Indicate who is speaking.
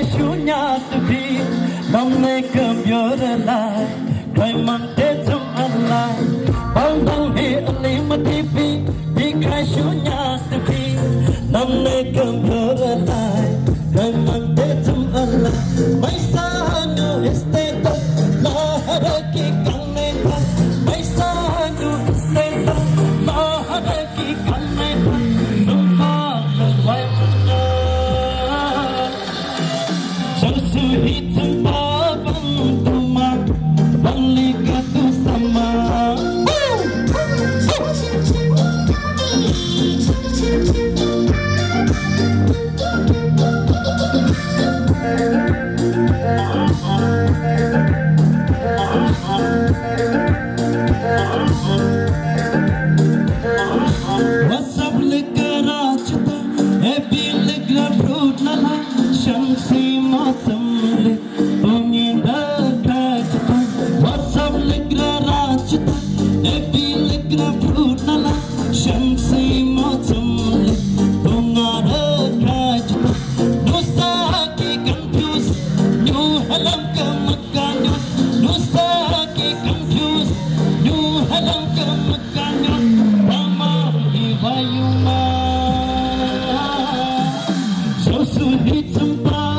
Speaker 1: Shunya to be, Namne come your life, Diamond dead to Allah. Bang he a limity, because Shunya to be, Namne come your life, Diamond dead to Allah. My son, you stay up, Laharaki Kaneka, my son, you stay up, Laharaki Kaneka, no father, wife. Hitam babang tuma balik tu sama. Wasap lekara cita, happy lekara fruit nala, shamsi matam. Shamsi matam tungara kajta nusa ki confuse new halam ka makanya nusa ki confuse new halam ka makanya rama hi vayuma so suhit sampa